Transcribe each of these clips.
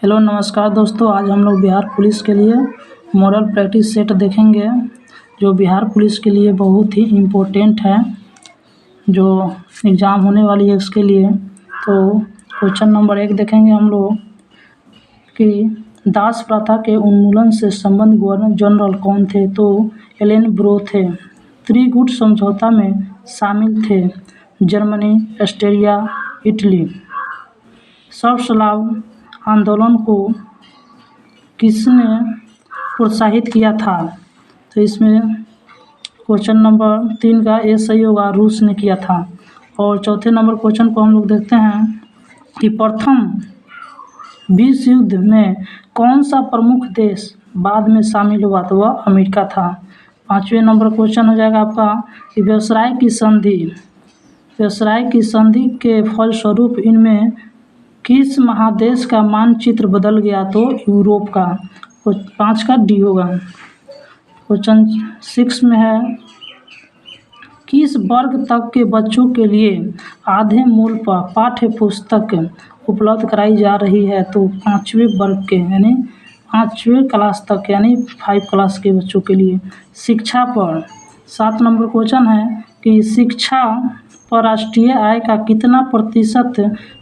Hello नमस्कार दोस्तों, आज हम लोग बिहार पुलिस के लिए मॉडल प्रैक्टिस सेट देखेंगे जो बिहार पुलिस के लिए बहुत ही इम्पोर्टेंट है, जो एग्ज़ाम होने वाली है उसके लिए। तो क्वेश्चन नंबर 1 देखेंगे हम लोग कि दास प्रथा के उन्मूलन से संबंध गवर्नर जनरल कौन थे। तो एलन ब्रो थे। त्रिगुट समझौता में शामिल थे जर्मनी, ऑस्ट्रिया, इटली। सर्वस्लाव आंदोलन को किसने प्रोत्साहित किया था। तो इसमें क्वेश्चन नंबर 3 का ए सही होगा, रूस ने किया था। और चौथे नंबर क्वेश्चन को हम लोग देखते हैं कि प्रथम विश्व युद्ध में कौन सा प्रमुख देश बाद में शामिल हुआ। तो वह अमेरिका था। 5वें नंबर क्वेश्चन हो जाएगा आपका कि वायसराय की संधि के फलस्वरूप इनमें किस महादेश का मानचित्र बदल गया। तो यूरोप का। 5 का डी होगा। क्वेश्चन 6 में है किस वर्ग तक के बच्चों के लिए आधे मूल्य पर पाठ्य पुस्तक उपलब्ध कराई जा रही है। तो 5वें वर्ग के यानी 5वें क्लास तक यानी 5 क्लास के बच्चों के लिए। शिक्षा पर 7 नंबर क्वेश्चन है कि शिक्षा पर राष्ट्रीय आय का कितना प्रतिशत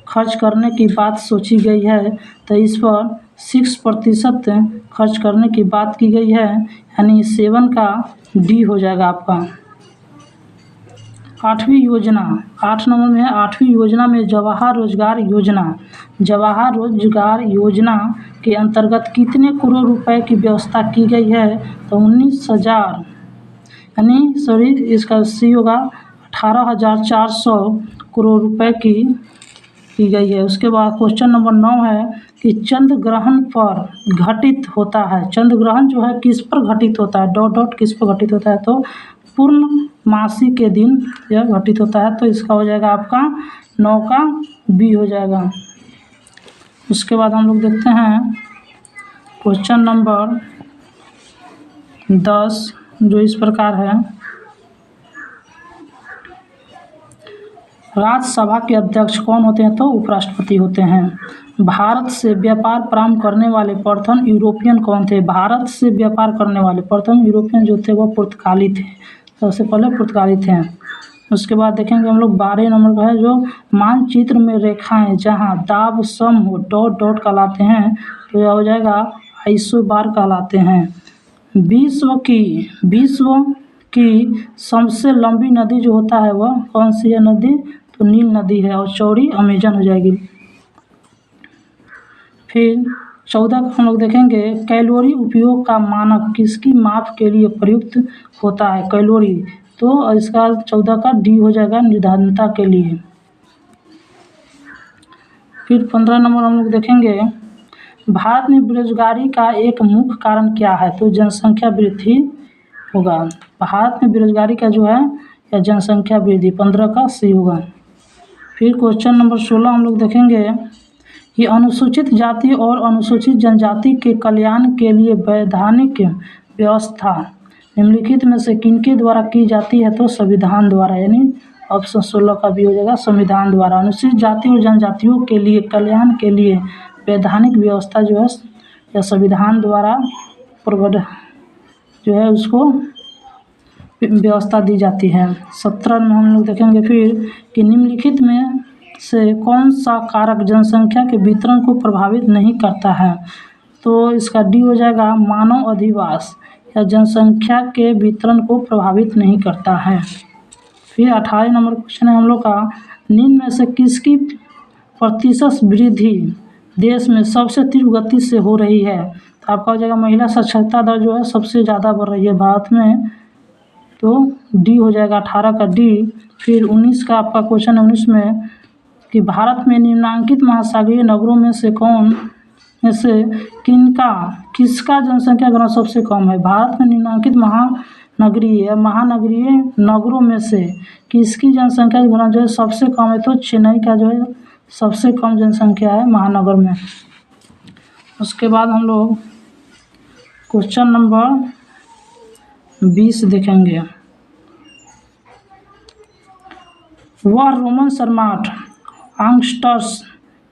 खर्च करने की बात सोची गई है। तो इस पर 6% खर्च करने की बात की गई है, यानी 7 का डी हो जाएगा आपका। 8वीं योजना 8 नंबर में है 8वीं योजना में जवाहर रोजगार योजना के अंतर्गत कितने करोड़ रुपए की व्यवस्था की गई है। तो 19,000 यानी सॉरी इसका सी होगा 18,400 करोड़ रुपए की गई है। उसके बाद क्वेश्चन नंबर 9 है कि चंद्र ग्रहण पर घटित होता है। चंद्र ग्रहण जो है किस पर घटित होता है, डॉट डॉट किस पर घटित होता है। तो पूर्णमासी के दिन यह घटित होता है। तो इसका हो जाएगा आपका 9 का बी हो जाएगा। उसके बाद हम लोग देखते हैं क्वेश्चन नंबर 10 जो इस प्रकार है। राज्यसभा के अध्यक्ष कौन होते हैं। तो उपराष्ट्रपति होते हैं। भारत से व्यापार प्रारंभ करने वाले प्रथम यूरोपियन कौन थे। भारत से व्यापार करने वाले प्रथम यूरोपियन जो थे वो पुर्तगाली थे। सबसे पहले पुर्तगाली थे। उसके बाद देखेंगे हम लोग 12 नंबर का है जो मानचित्र में रेखाएं जहां दाब सम हो डॉट डॉट कहलाते हैं। तो यह हो जाएगा आइसोबार कहलाते हैं। विश्व की सबसे लंबी नदी जो होता है वह कौन सी है नदी। तो नील नदी है और चौड़ी अमेजन हो जाएगी। फिर 14 का हम लोग देखेंगे कैलोरी उपयोग का मानक किसकी माप के लिए प्रयुक्त होता है। कैलोरी तो इसका 14 का डी हो जाएगा निर्धारणता के लिए। फिर 15 नंबर हम लोग देखेंगे भारत में बेरोजगारी का एक मुख्य कारण क्या है। तो जनसंख्या वृद्धि होगा। भारत में बेरोजगारी का जो है या जनसंख्या वृद्धि 15 का सी होगा। फिर क्वेश्चन नंबर 16 हम लोग देखेंगे कि अनुसूचित जाति और अनुसूचित जनजाति के कल्याण के लिए वैधानिक व्यवस्था निम्नलिखित में से किनके द्वारा की जाती है। तो संविधान द्वारा, यानी ऑप्शन 16 का भी हो जाएगा संविधान द्वारा। अनुसूचित जाति और जनजातियों के लिए कल्याण के लिए वैधानिक व्यवस्था जो है या संविधान द्वारा जो है उसको व्यवस्था दी जाती है। 17 में हम लोग देखेंगे फिर कि निम्नलिखित में से कौन सा कारक जनसंख्या के वितरण को प्रभावित नहीं करता है। तो इसका डी हो जाएगा मानव अधिवास या जनसंख्या के वितरण को प्रभावित नहीं करता है। फिर 18 नंबर क्वेश्चन है हम लोग का निम्न में से किसकी प्रतिशत वृद्धि देश में सबसे तीव्र गति से हो रही है। तो आपका हो जाएगा महिला साक्षरता दर जो है सबसे ज़्यादा बढ़ रही है भारत में। तो डी हो जाएगा 18 का डी। फिर 19 का आपका क्वेश्चन 19 में कि भारत में निम्नांकित महासागरीय नगरों में से किसका जनसंख्या घनत्व सबसे कम है। भारत में निम्नांकित महानगरीय नगरों में से किसकी जनसंख्या घनत्व जो है सबसे कम है। तो चेन्नई का जो है सबसे कम जनसंख्या है महानगर में। उसके बाद हम लोग क्वेश्चन नंबर 20 देखेंगे। वह रोमन सम्राट ऑगस्टस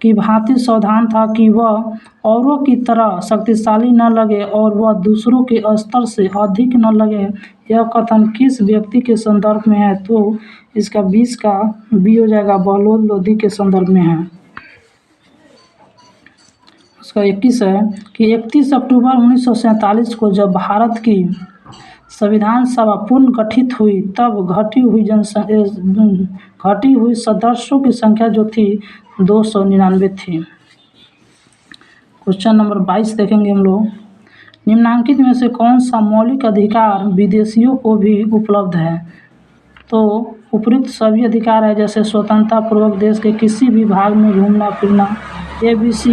की भांति सावधान था कि वह औरों की तरह शक्तिशाली न लगे और वह दूसरों के स्तर से अधिक न लगे। यह कथन किस व्यक्ति के संदर्भ में है? तो इसका 20 का बी हो जाएगा, बहलोल लोधी के संदर्भ में है। उसका 21 है कि 31 अक्टूबर 1947 को जब भारत की संविधान सभा पुनर्गठित हुई तब घटी हुई सदस्यों की संख्या जो थी 299 थी। क्वेश्चन नंबर 22 देखेंगे हम लोग। निम्नलिखित में से कौन सा मौलिक अधिकार विदेशियों को भी उपलब्ध है? तो उपयुक्त सभी अधिकार है, जैसे स्वतंत्रता पूर्वक देश के किसी भी भाग में घूमना फिरना। ए बी सी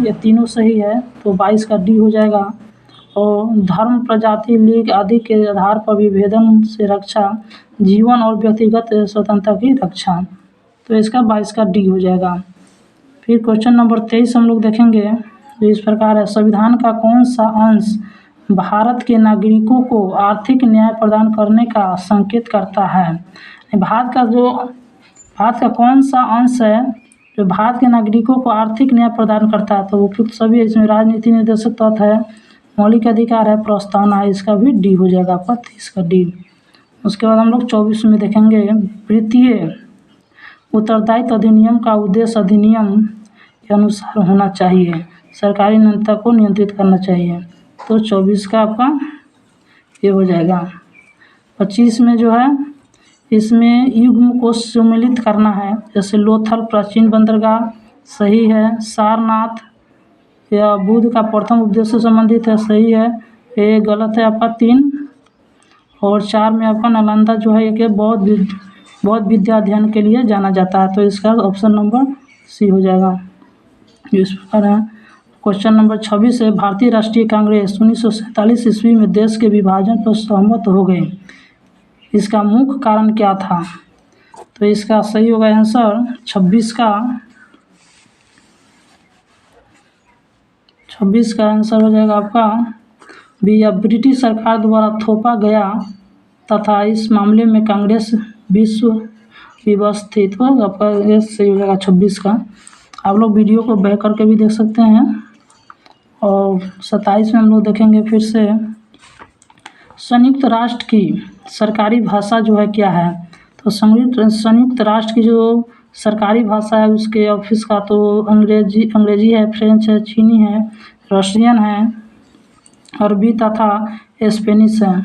ये तीनों सही है, तो 22 का डी हो जाएगा। और धर्म, प्रजाति, लिंग आदि के आधार पर विभेदन से रक्षा, जीवन और व्यक्तिगत स्वतंत्रता की रक्षा, तो इसका 22 का डी हो जाएगा। फिर क्वेश्चन नंबर 23 हम लोग देखेंगे, जो इस प्रकार है। संविधान का कौन सा अंश भारत के नागरिकों को आर्थिक न्याय प्रदान करने का संकेत करता है? भारत का कौन सा अंश है जो भारत के नागरिकों को आर्थिक न्याय प्रदान करता है? तो उपयुक्त सभी, इसमें राजनीति निर्देशक तत्व है, मौलिक अधिकार है, प्रस्तावना है, इसका भी डी हो जाएगा आपका 30 का डी। उसके बाद हम लोग 24 में देखेंगे, वित्तीय उत्तरदायित्व अधिनियम का उद्देश्य अधिनियम के अनुसार होना चाहिए, सरकारी नियंत्रण को नियंत्रित करना चाहिए, तो 24 का आपका ये हो जाएगा। 25 में जो है इसमें युग्म को सम्मिलित करना है, जैसे लोथल प्राचीन बंदरगाह सही है, सारनाथ या बुद्ध का प्रथम उपदेश से संबंधित है, सही है, ये गलत है आपका 3। और 4 में आपका नालंदा जो है एक बौद्ध विद्या अध्ययन के लिए जाना जाता है, तो इसका ऑप्शन नंबर सी हो जाएगा। इस प्रकार है। क्वेश्चन नंबर 26 है, भारतीय राष्ट्रीय कांग्रेस 1947 ईस्वी में देश के विभाजन पर सहमत हो गई, इसका मुख्य कारण क्या था? तो इसका सही होगा आंसर 26 का आंसर हो जाएगा आपका बी, या ब्रिटिश सरकार द्वारा थोपा गया तथा इस मामले में कांग्रेस विश्व व्यवस्थित हो, आपका ये सही हो जाएगा 26 का। आप लोग वीडियो को बैक करके भी देख सकते हैं। और 27 में हम लोग देखेंगे फिर से, संयुक्त राष्ट्र की सरकारी भाषा जो है क्या है? तो संयुक्त राष्ट्र की जो सरकारी भाषा है उसके ऑफिस का तो अंग्रेजी है, फ्रेंच है, चीनी है, रशियन है, अरबी तथा स्पेनिश है।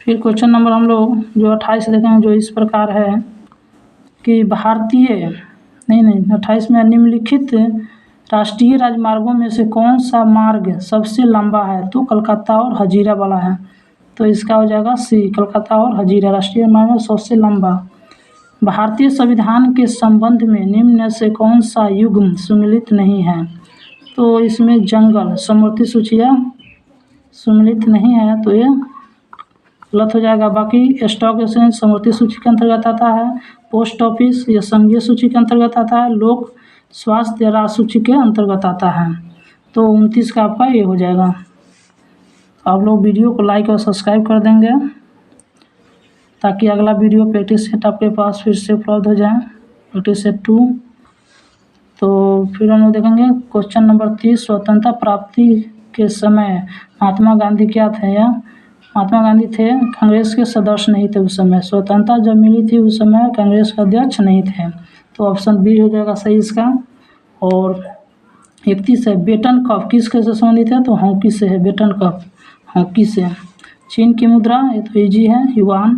फिर क्वेश्चन नंबर हम लोग जो 28 देखेंगे, जो इस प्रकार है कि भारतीय 28 में निम्नलिखित राष्ट्रीय राजमार्गों में से कौन सा मार्ग सबसे लंबा है? तो कलकत्ता और हजीरा वाला है, तो इसका हो जाएगा सी, कलकत्ता और हजीरा राष्ट्रीय मार्ग सबसे लंबा। भारतीय संविधान के संबंध में निम्न में से कौन सा युग्म सम्मिलित नहीं है? तो इसमें जंगल समवर्ती सूचियाँ सम्मिलित नहीं है, तो ये गलत हो जाएगा। बाकी स्टॉक एक्सचेंज समवर्ती सूची के अंतर्गत आता है, पोस्ट ऑफिस या संघीय सूची के अंतर्गत आता है, लोक स्वास्थ्य राज्य सूची के अंतर्गत आता है, तो 29 का आपका ये हो जाएगा। आप लोग वीडियो को लाइक और सब्सक्राइब कर देंगे ताकि अगला वीडियो प्रैक्टिस सेट आपके पास फिर से उपलब्ध हो जाए, प्रैक्टिस सेट 2। तो फिर हम लोग देखेंगे क्वेश्चन नंबर 30, स्वतंत्रता प्राप्ति के समय महात्मा गांधी क्या थे? या महात्मा गांधी थे, कांग्रेस के सदस्य नहीं थे उस समय। स्वतंत्रता जब मिली थी उस समय कांग्रेस के अध्यक्ष नहीं थे, तो ऑप्शन बी हो जाएगा सही इसका। और 31 है, बेटन कप किसके से संबंधित है? तो हॉकी से है, बेटन कप हॉकी से। चीन की मुद्रा, ये तो इजी है, युआन।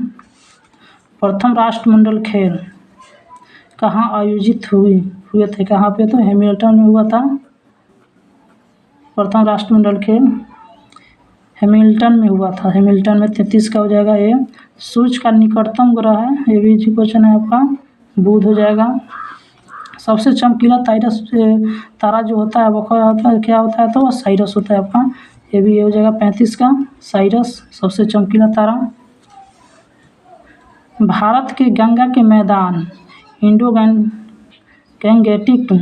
प्रथम राष्ट्रमंडल खेल कहाँ आयोजित हुए थे? कहाँ पे? तो हैमिल्टन में हुआ था प्रथम राष्ट्रमंडल खेल, हैमिल्टन में हुआ था, हैमिल्टन में। 33 का हो जाएगा ये। सूर्य का निकटतम ग्रह है, ये भी इजी क्वेश्चन है आपका, बुध हो जाएगा। सबसे चमकीला तारा जो होता है वो क्या होता है? तो साइरस होता है आपका, ये भी ये हो जाएगा 35 का, साइरस सबसे चमकीला तारा। भारत के गंगा के मैदान इंडो गैंगेटिक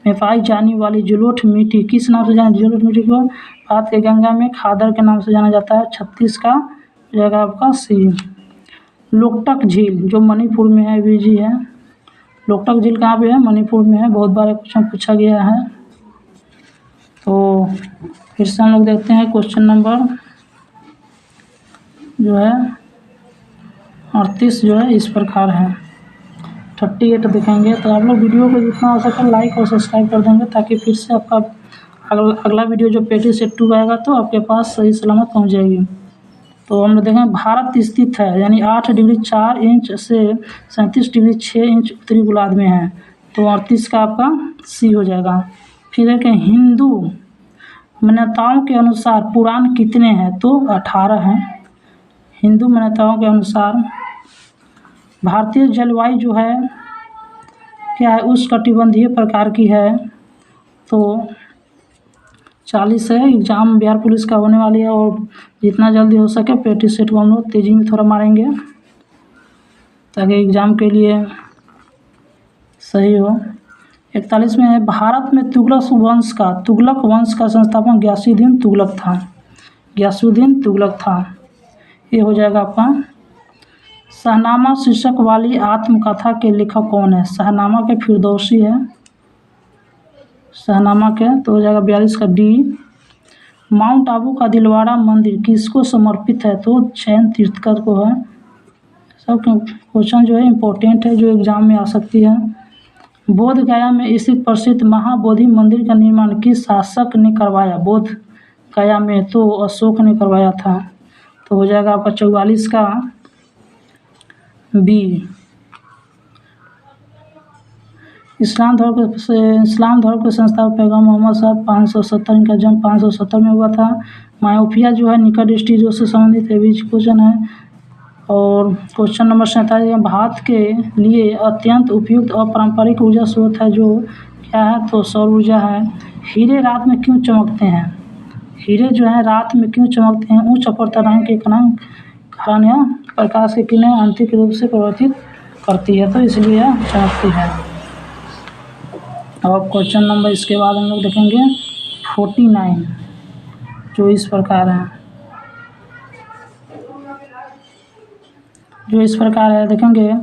में पाई जाने वाली जलोढ़ मिट्टी किस नाम से जाना? जलोढ़ मिट्टी को भारत के गंगा में खादर के नाम से जाना जाता है। 36 का जगह आपका सी। लोकटक झील जो मणिपुर में है, बीजी है। लोकटक झील कहाँ पे है? मणिपुर में है। बहुत बार क्वेश्चन पूछा गया है। तो फिर से हम लोग देखते हैं क्वेश्चन नंबर जो है 38 जो है इस प्रकार है। 38 देखेंगे। तो आप लोग वीडियो को जितना हो सके लाइक और सब्सक्राइब कर देंगे, ताकि फिर से आपका अगला वीडियो जो प्रैक्टिस सेट 2 आएगा तो आपके पास सही सलामत पहुंच जाएगी। तो हम लोग देखें, भारत स्थित है यानी 8 डिग्री 4 इंच से 37 डिग्री 6 इंच उत्तरी गोलार्ध में है। तो 38 का आपका सी हो जाएगा। फिर देखें, हिंदू मान्यताओं के अनुसार पुराण कितने हैं? तो 18 हैं। हिंदू मान्यताओं के अनुसार भारतीय जलवायु जो है क्या है? उष्णकटिबंधीय प्रकार की है। तो 40 है। एग्ज़ाम बिहार पुलिस का होने वाली है और जितना जल्दी हो सके प्रैक्टिस सेट को हम लोग तेज़ी में थोड़ा मारेंगे, ताकि एग्ज़ाम के लिए सही हो। 41 में है, भारत में तुगलक वंश का संस्थापक गियासुद्दीन तुगलक था। ये हो जाएगा आपका। शाहनामा शीर्षक वाली आत्मकथा के लेखक कौन है? शाहनामा के फिरदौसी है। शाहनामा के तो हो जाएगा 42 का डी। माउंट आबू का दिलवाड़ा मंदिर किसको समर्पित है? तो जैन तीर्थंकर को है। सब क्वेश्चन जो है इम्पोर्टेंट है, जो एग्जाम में आ सकती है। बोध गया में स्थित प्रसिद्ध महाबोधि मंदिर का निर्माण किस शासक ने करवाया? बोध गया में तो अशोक ने करवाया था। तो हो जाएगा आपका 44 का बी। इस्लाम धर्म के संस्थापक पैगम्बर मोहम्मद साहब 570, इनका जन्म 570 में हुआ था। मायोपिया जो है निकट दृष्टि से संबंधित है, बीच क्वेश्चन है। और क्वेश्चन नंबर 47, भारत के लिए अत्यंत उपयुक्त अपारंपरिक ऊर्जा स्रोत है जो क्या है? तो सौर ऊर्जा है। हीरे रात में क्यों चमकते हैं? हीरे जो है रात में क्यों चमकते हैं? उच्च अपवर्तनांक के कारण यह प्रकाश की किरणें आंतरिक रूप से प्रवर्तित करती है, तो इसलिए यह चमकती है। अब क्वेश्चन नंबर इसके बाद हम लोग देखेंगे 49, जो इस प्रकार है। देखेंगे,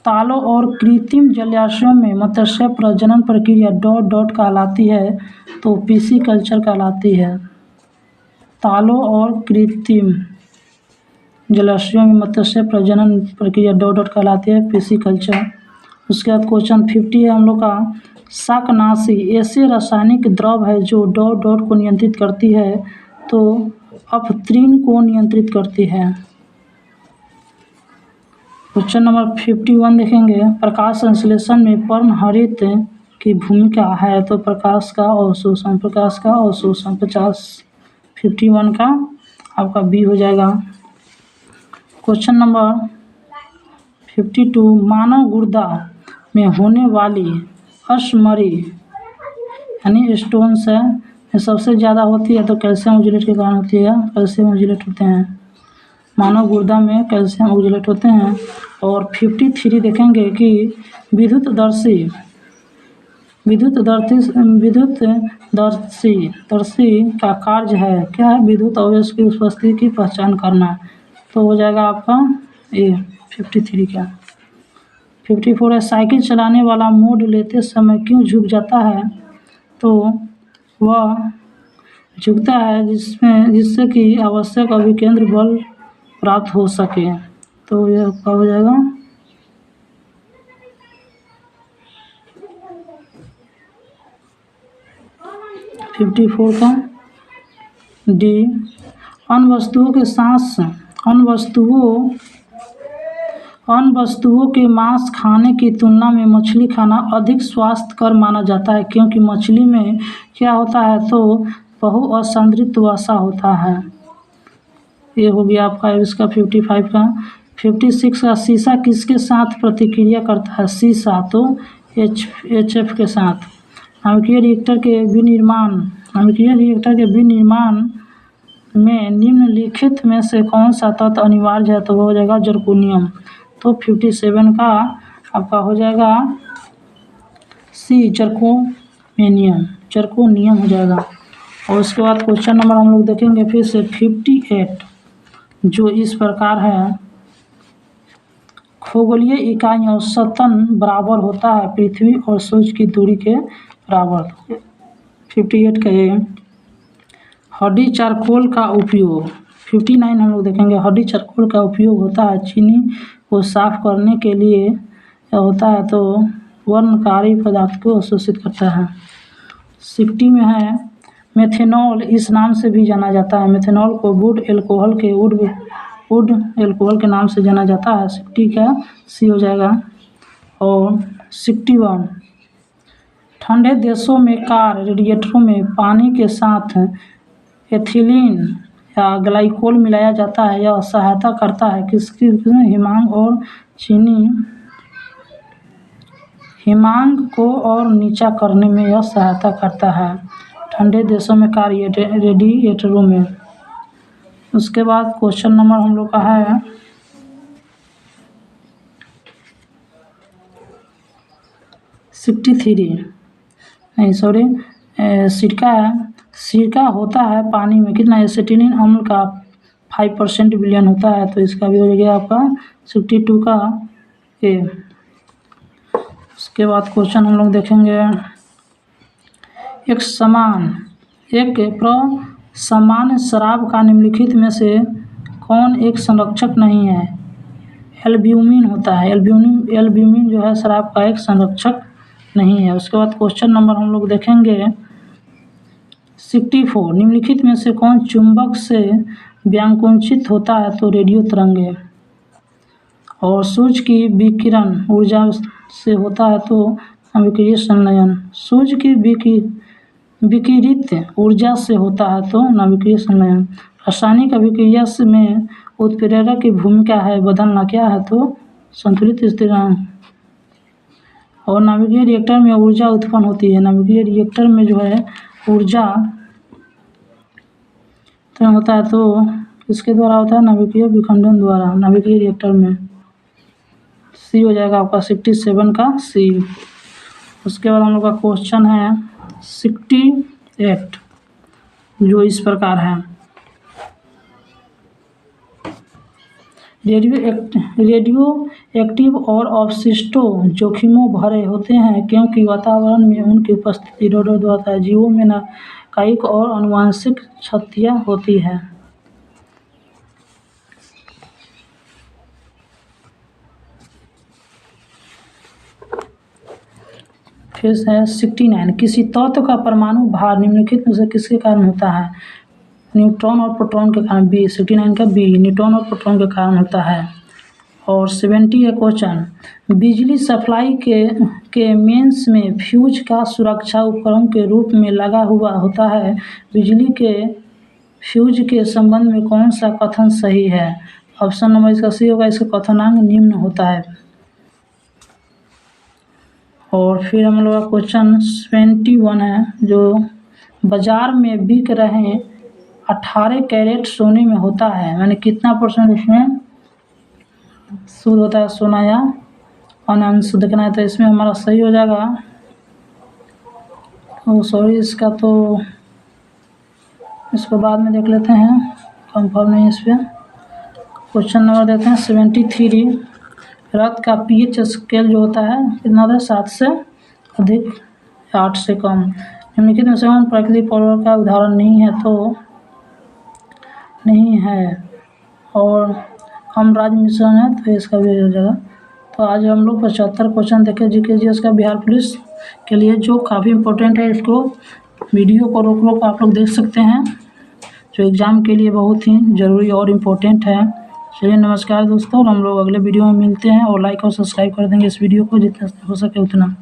तालों और कृत्रिम जलाशयों में मत्स्य प्रजनन प्रक्रिया ... कहलाती है। तो पीसी कल्चर कहलाती है। तालों और कृत्रिम जलाशयों में मत्स्य प्रजनन प्रक्रिया ... कहलाती है, पीसी कल्चर। उसके बाद क्वेश्चन 50 है हम लोग का। शाकनाशी ऐसे रासायनिक द्रव है जो ... को नियंत्रित करती है। तो अपत्रीन को नियंत्रित करती है। क्वेश्चन नंबर 51 देखेंगे, प्रकाश संश्लेषण में पर्णहरित की भूमिका है। तो प्रकाश का अवशोषण 51 का आपका बी हो जाएगा। क्वेश्चन नंबर 52, मानव गुर्दा में होने वाली अश्मरी यानी स्टोन्स है, ये सबसे ज़्यादा होती है। तो कैल्शियम ऑक्जेलेट के कारण होती है। कैल्शियम ऑक्जेलेट होते हैं, मानव गुर्दा में कैल्शियम ऑक्जेलेट होते हैं। और 53 देखेंगे कि विद्युतदर्शी का कार्य है क्या है? विद्युत आवेश की उपस्थिति की पहचान करना। तो हो जाएगा आपका ये 53 का। 54 है, साइकिल चलाने वाला मोड़ लेते समय क्यों झुक जाता है? तो वह झुकता है जिससे कि आवश्यक अभिकेंद्र बल प्राप्त हो सके। तो यह क्या हो जाएगा? 54 का डी। अन्य वस्तुओं के मांस खाने की तुलना में मछली खाना अधिक स्वास्थ्यकर माना जाता है, क्योंकि मछली में क्या होता है? तो बहुअसंतृप्त वसा होता है। ये हो गया आपका इसका 55 का। 56 का, शीशा किसके साथ प्रतिक्रिया करता है? शीशा तो HF के साथ। नाभिकीय रिएक्टर के विनिर्माण में निम्नलिखित में से कौन सा तत्व अनिवार्य है? तो वो हो जाएगा जर्कोनियम। तो 57 का आपका हो जाएगा सी, जर्कोनियम हो जाएगा। और उसके बाद क्वेश्चन नंबर हम लोग देखेंगे फिर से 58, जो इस प्रकार है। खगोलीय इकाई औसतन बराबर होता है पृथ्वी और सूर्य की दूरी के बराबर। 58 का ये हड्डी चारकोल का उपयोग। 59 हम लोग देखेंगे, हड्डी चारकोल का उपयोग होता है चीनी को साफ करने के लिए होता है, तो वर्णकारी पदार्थ को अवशोषित करता है। 60 में है मेथेनॉल इस नाम से भी जाना जाता है। मेथेनॉल को वुड एल्कोहल के नाम से जाना जाता है। 60 का सी हो जाएगा। और 61 ठंडे देशों में कार रेडिएटरों में पानी के साथ एथिलीन या ग्लाइकोल मिलाया जाता है। यह सहायता करता है किसकी हिमांक को और नीचा करने में यह सहायता करता है ठंडे देशों में कार रेडिएटरों में। उसके बाद क्वेश्चन नंबर हम लोग का है 63 नहीं सॉरी सिरका होता है पानी में कितना, एसिटिलीन अम्ल का 5% विलयन होता है, तो इसका भी हो गया आपका 62 का ए। उसके बाद क्वेश्चन हम लोग देखेंगे एक सामान्य शराब का निम्नलिखित में से कौन एक संरक्षक नहीं है। एल्ब्यूमिन होता है। एल्ब्यूमिन जो है शराब का एक संरक्षक नहीं है। उसके बाद क्वेश्चन नंबर हम लोग देखेंगे 64 निम्नलिखित में से कौन चुंबक से व्यांकुचित होता है, तो रेडियो तरंग है। और सूर्य की विकिरण ऊर्जा से होता है, तो नाभिकीय संलयन। सूर्य की विकिरित ऊर्जा से होता है, तो नाभिकीय संलयन। रासायनिक अभिक्रिया में उत्प्रेरक की भूमिका है बदलना, क्या है, तो संतुलित स्थिरांक। और नाभिकीय रिएक्टर में ऊर्जा उत्पन्न होती है। नाभिकीय रिएक्टर में जो है ऊर्जा उत्पन्न होता है, तो किसके द्वारा होता है, नाभिकीय विखंडन द्वारा। नाभिकीय रिएक्टर में सी हो जाएगा आपका 67 का सी। उसके बाद हम लोग का क्वेश्चन है 68 जो इस प्रकार है। रेडियो एक्टिव और अवशिष्टों जोखिमों भरे होते हैं क्योंकि वातावरण में उनकी उपस्थिति होता है। जीवों में न कायिक और आनुवंशिक क्षतियाँ होती है। फिर है 69 किसी तत्व का परमाणु भार निम्नलिखित में से किसके कारण होता है। न्यूट्रॉन और प्रोटॉन के कारण, बी। 69 का बी, न्यूट्रॉन और प्रोटॉन के कारण होता है। और 70 है क्वेश्चन बिजली सप्लाई के मेंस में फ्यूज का सुरक्षा उपकरण के रूप में लगा हुआ होता है। बिजली के फ्यूज के संबंध में कौन सा कथन सही है। ऑप्शन नंबर इसका सी होगा, इसका कथनांक निम्न होता है। और फिर हम लोग का क्वेश्चन 71 है जो बाजार में बिक रहे 18 कैरेट सोने में होता है, यानी कितना % इसमें शुद्ध होता है सोना या अनशुद्ध देखना है, तो इसमें हमारा सही हो जाएगा। तो सॉरी इसका तो इसको बाद में देख लेते हैं, कंफर्म नहीं इस पर। क्वेश्चन नंबर देते हैं 73 रक्त का पीएच स्केल जो होता है कितना होता है, 7 से अधिक 8 से कम। निम्नलिखित में से कौन प्राकृतिक पाउडर का उदाहरण नहीं है, तो नहीं है। और हम राज्य मिश्रण है, तो इसका भी हो जाएगा। तो आज हम लोग 75 क्वेश्चन देखे जीके का बिहार पुलिस के लिए, जो काफ़ी इम्पोर्टेंट है। इसको वीडियो को रोक आप लोग देख सकते हैं, जो एग्ज़ाम के लिए बहुत ही ज़रूरी और इम्पोर्टेंट है। चलिए नमस्कार दोस्तों, हम लोग अगले वीडियो में मिलते हैं। और लाइक और सब्सक्राइब कर देंगे इस वीडियो को जितना हो सके उतना।